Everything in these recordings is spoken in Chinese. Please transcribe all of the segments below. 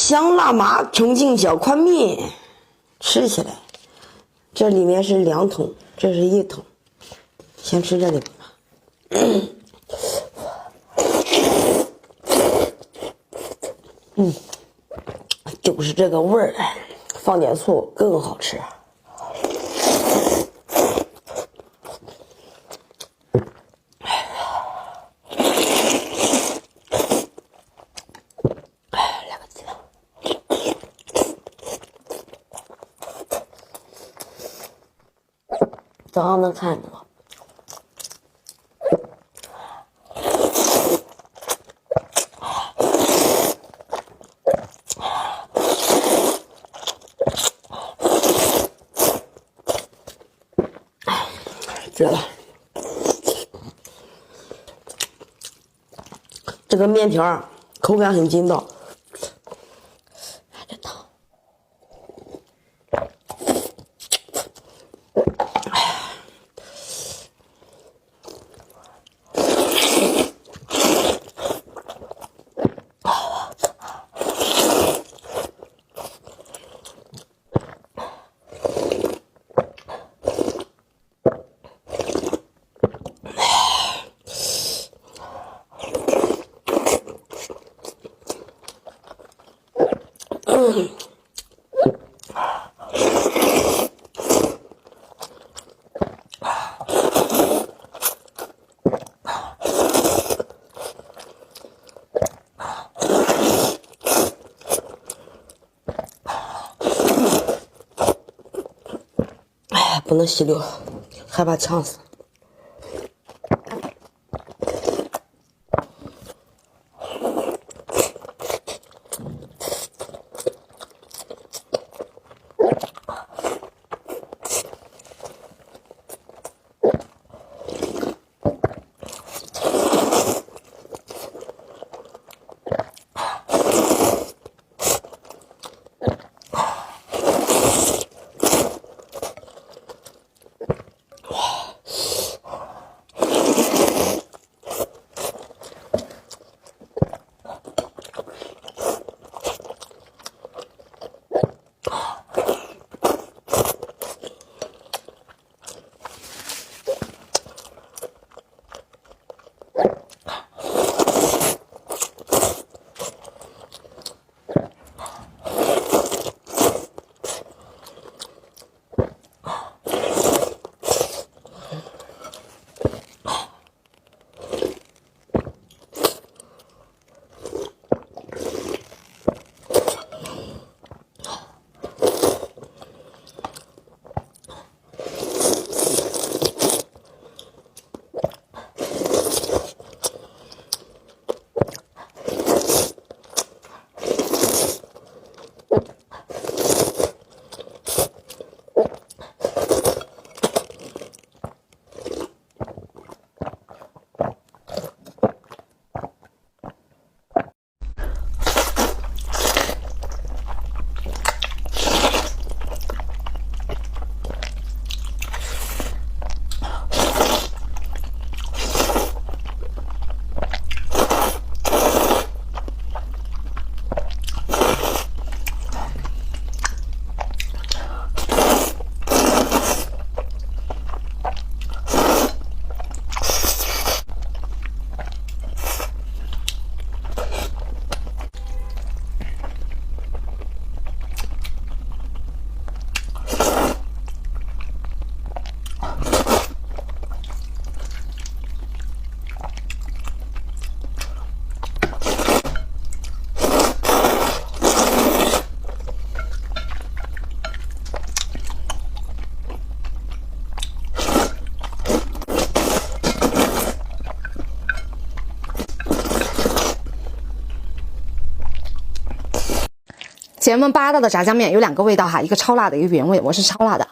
香辣麻重庆小宽面，吃起来。这里面是2桶，这是1桶，先吃这里吧。就是这个味儿，放点醋更好吃。来个鸡蛋，早上能看见吗？绝了！这个面条口感很筋道，这汤，不能吸溜，害怕呛死。姐妹们，八大的炸酱面有2个味道哈，一个超辣的，一个原味。我是超辣的。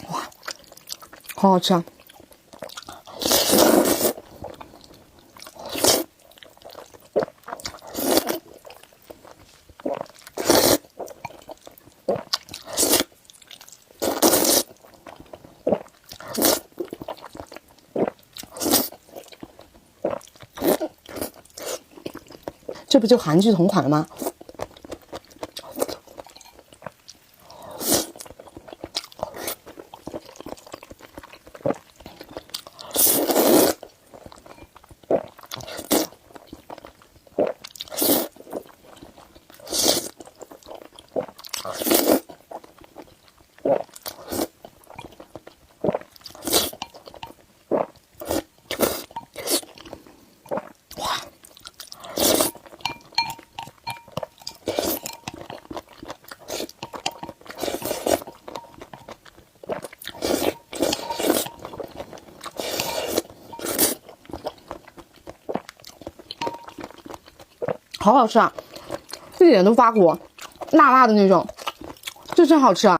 哇，好好吃啊！这不就韩剧同款了吗？好好吃啊，一点都发火，辣辣的那种，这真好吃啊！